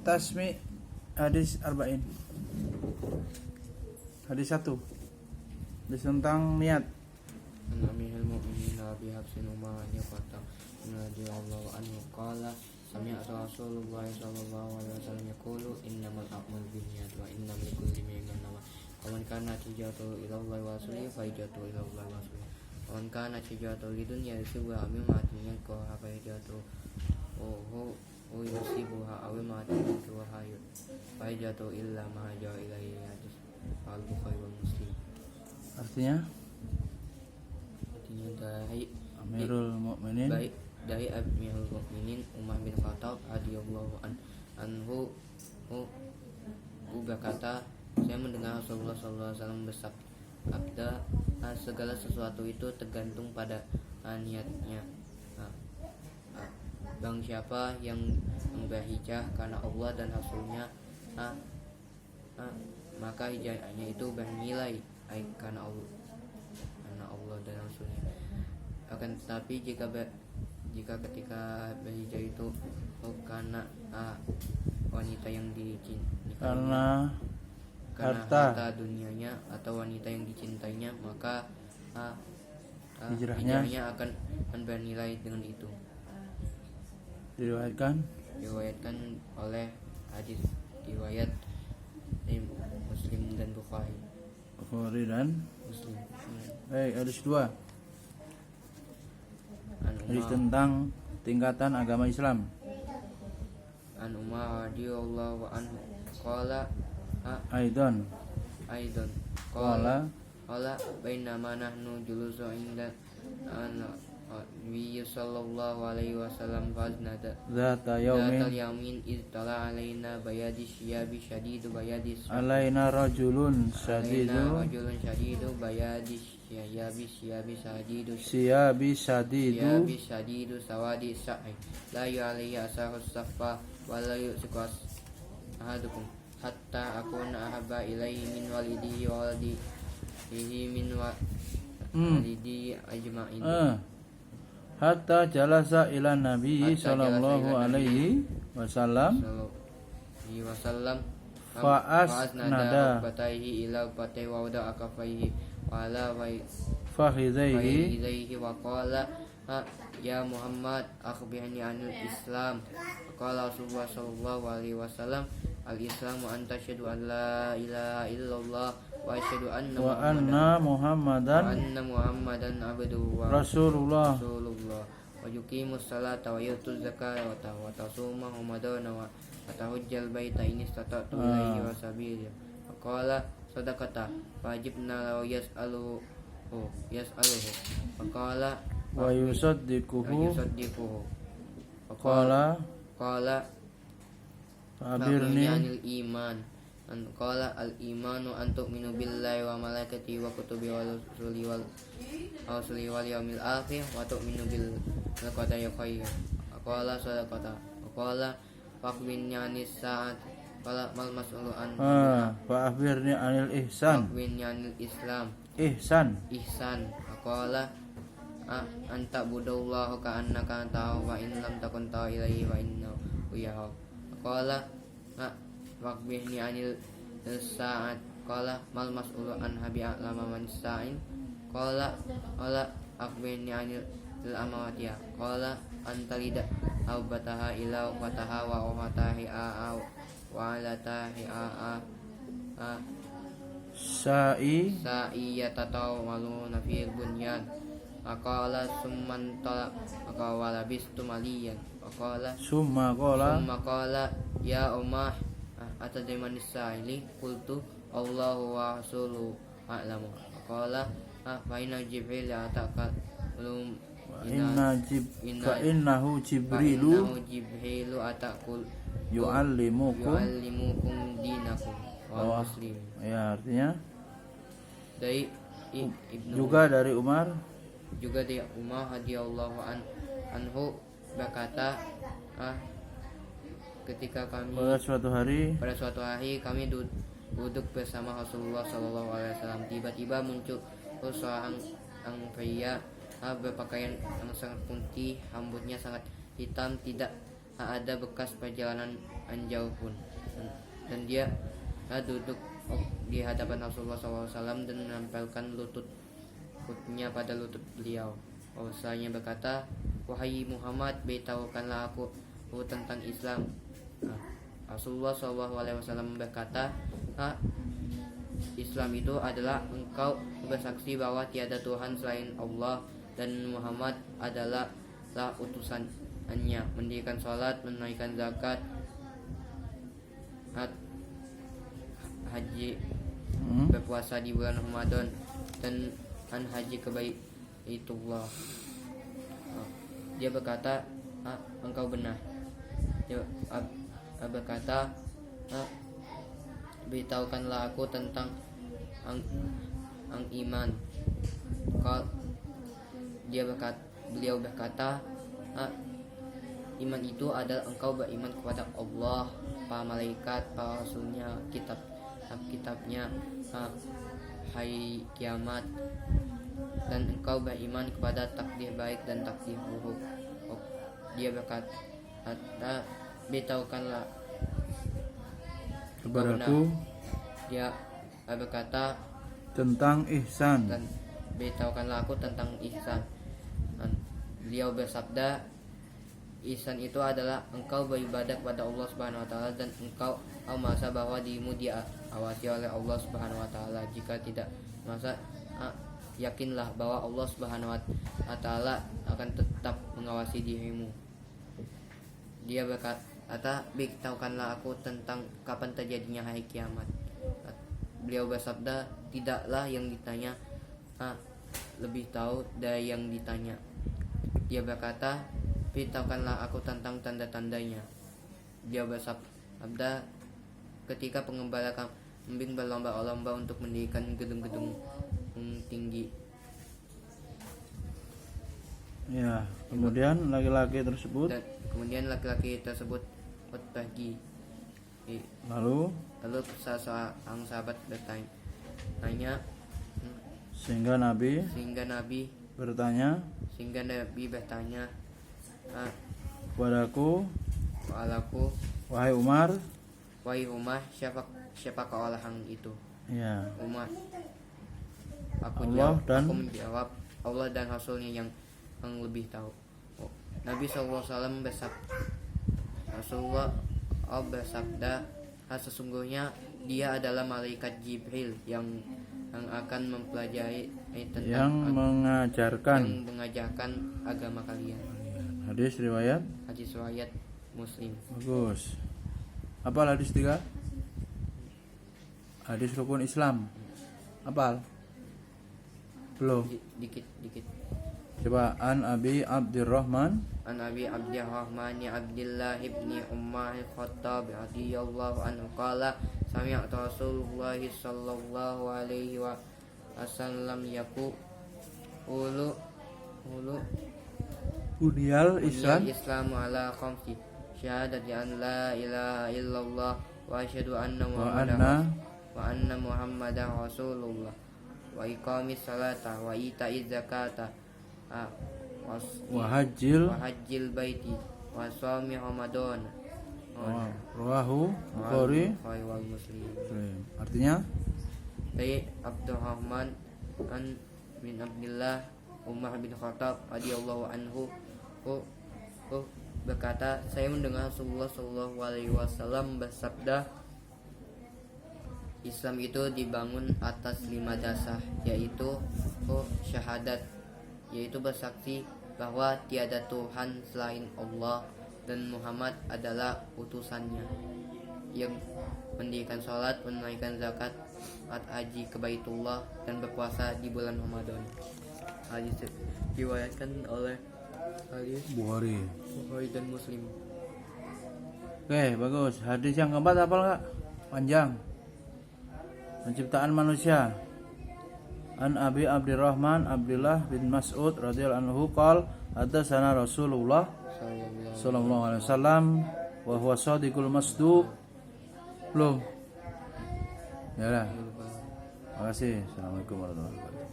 Tasmi hadis arba'in. Hadis 1. Hadis tentang niat. Anamihil mu'minin Abi Habsin Umar Yafata radhiyallahu anhu qala sami'tu Rasulullah sallallahu alaihi wasallam yaqulu innamal a'malu binniyat wa innamal likulli imrin ma nawa man kana hijratuhu ila Allah wa rasulihi fa hijratuhu ila Allah wa rasulihi man kana hijratuhu lidunya yusibuha mimma atmiyan ko fa hijratuhu yusibuha aw mimma atmiyan ko fa hijratuhu illa ma hajara ilaihi hadis al-Bukhari wa Muslim. Artinya dari Amirul Mukminin dari Amirul Mukminin Umar bin Khattab radhiyallahu anhu berkata, saya mendengar Rasulullah sallallahu alaihi wasallam bersabda, segala sesuatu itu tergantung pada niatnya. Bang siapa yang berhijrah karena Allah dan Rasulnya, maka hijrahnya itu bernilai karena Allah dan Rasulnya. Akan tetapi jika ketika berhijrah itu karena wanita yang dicintai, karena harta dunianya atau wanita yang dicintainya, maka hijrahnya akan bernilai dengan itu. Diriwayatkan oleh hadis riwayat Muslim dan Bukhari dan Muslim. Hadis 2. Hadis tentang tingkatan agama Islam. An Umar radhiyallahu anhu qala Aidan qala bainama nahnu julusun inda Nabi sallallahu alaihi wasallam faznada Zata yaumin iztala alaina bayadi syiabi syadidu bayadi alaina rajulun syadidu bayadi syiabi syadidu sawadi sa'i la yu'alaihi asahus safa wa la yu'siqas ahadukum hatta akuna ahabba ilaihi min walidihi wa walidihi min walidi ajma'in. Hatta jalasa ila Nabi sallallahu alaihi wasallam fa'asnada bataihi ila batai wa wada akafaihi wa ala fakhidaihi wa qala ya Muhammad akhbirni anil Islam. Qala Rasulullah sallallahu alaihi wasallam al-Islamu an tashhadu an la ilaha illallah wa asyhadu anna Muhammadan abduhu wa rasulullah wa yuqimus salata wa yutuz zakata wa tasuma ramadana wa tahujjal baita in istata'tu ilaihi wa sabila. Qala sadaqata wajibna law yas'aluhu qala wa yusaddiquhu qala Fa'birni anil iman. Qala al imanu an tu'minu billahi wa malaikatihi wa kutubihi wa rusulihi wal yawmil akhir wa tu'minu bil qadari khair. Qala sadaqata. Qala fa'birni anis sa'at. Qala mal mas'ulu an fa'birni anil ihsan. Fa'birni anil islam. Ihsan. Qala anta budallaha ka annaka ta'u wa in lam takun ta'u ilaihi wa innahu yahab. Qala waqbihni anil sa'at. Qala mal mas'ulu an habi a'lama man sa'in. Qala akhbirni anil amawatiha. Qala antalida aw bataha ila fataha wa fatahi a wa alatahi a sa'i yatatawaluna fil bunyan. Aqala summan tala aqawala bistu maliyan. Summa qala ya Umar atadri man sa'ili qultu Allahu wa rasuluhu a'lamu. Qala fa inna Jibril ataka innahu Jibrilu atakul yu'allimukum dinakum wa Muslim. Ya, artinya dari Ibnu juga dari Umar radhiyallahu anhu berkata, ketika kami pada suatu hari kami duduk bersama Rasulullah sallallahu alaihi wasallam, tiba-tiba muncul seorang pria berpakaian yang sangat putih, rambutnya sangat hitam, tidak ada bekas perjalanan jauh pun. Dan dia duduk di hadapan Rasulullah SAW dan menempelkan lututnya pada lutut beliau. Bahwasanya berkata, wahai Muhammad, beritahukanlah aku tentang Islam. Rasulullah SAW berkata, Islam itu adalah engkau bersaksi bahwa tiada Tuhan selain Allah dan Muhammad adalah utusannya, mendirikan sholat, menunaikan zakat, haji, berpuasa di bulan Ramadan, dan haji ke Baitullah. Dia berkata, engkau benar. Dia berkata, beritahukanlah aku tentang iman. Beliau berkata, iman itu adalah engkau beriman kepada Allah, para malaikat, para rasulnya, kitabnya, hari kiamat, dan engkau beriman kepada takdir baik dan takdir buruk. Dia berkata, beritahukanlah kepadaku dia berkata tentang ihsan. dan beritahukanlah aku tentang ihsan. Dan beliau bersabda, ihsan itu adalah engkau beribadah kepada Allah Subhanahu wa taala dan engkau merasa bahwa dirimu diawasi oleh Allah Subhanahu wa taala. Jika tidak merasa, yakinlah bahwa Allah Subhanahu wa taala akan tetap mengawasi dirimu. Dia berkata, beritahukanlah aku tentang kapan terjadinya hari kiamat. Beliau bersabda, tidaklah yang ditanya lebih tahu dari yang ditanya. Dia berkata, beritahukanlah aku tentang tanda-tandanya. Dia bersabda, ketika pengembala kambing berlomba-lomba untuk mendirikan gedung-gedung tinggi. Ya, kemudian laki-laki tersebut Dan kemudian laki-laki tersebut pergi. lalu Seorang sahabat bertanya, sehingga Nabi sehingga Nabi bertanya kepadaku, kepadaku, wahai Umar, siapa orang itu? ya, Umar. Allah dan aku menjawab, Allah dan Rasulnya yang lebih tahu. Nabi SAW bersabda, sesungguhnya dia adalah malaikat Jibril yang akan mempelajari yang mengajarkan agama kalian. Hadis riwayat Muslim. bagus. Apa hadis 3? Hadis rukun Islam. Apal? Belum. Dikit. Coba an Abi Abdurrahman An Abi Abdurrahman Abdullah ibni Umar Khattab radhiyallahu anhu qala sami'tu Rasulullah sallallahu alaihi wasallam yaqulu Bunyal Islam Islamu ala khamsi syahadati an la ilaha illallah wa asyhadu anna Muhammadan Rasulullah wa iqamis salata wa ita'iz zakata wa hajjil baiti wa shaumi Ramadan. Rawahu Bukhari wal Muslim. Artinya Dari Abdurrahman bin Abdullah Umar bin Khattab radhiyallahu anhu berkata, saya mendengar Rasulullah sallallahu alaihi wasallam bersabda, Islam itu dibangun atas 5 dasar, yaitu syahadat, yaitu bersaksi bahwa tiada Tuhan selain Allah dan Muhammad adalah utusannya, yang mendirikan sholat, menunaikan zakat, haji ke Baitullah, dan berpuasa di bulan Ramadan. Hadis diriwayatkan oleh Bukhari dan Muslim. Oke, bagus. Hadis yang keempat hafal enggak? Panjang. Penciptaan manusia. An Abi Abdurrahman Abdullah bin Mas'ud radhiyallahu anhu qala hadatsana Rasulullah sallallahu alaihi wasallam wa huwa shadiqul masduq. Belum. Ya lah. Terima kasih. Assalamualaikum warahmatullahi wabarakatuh.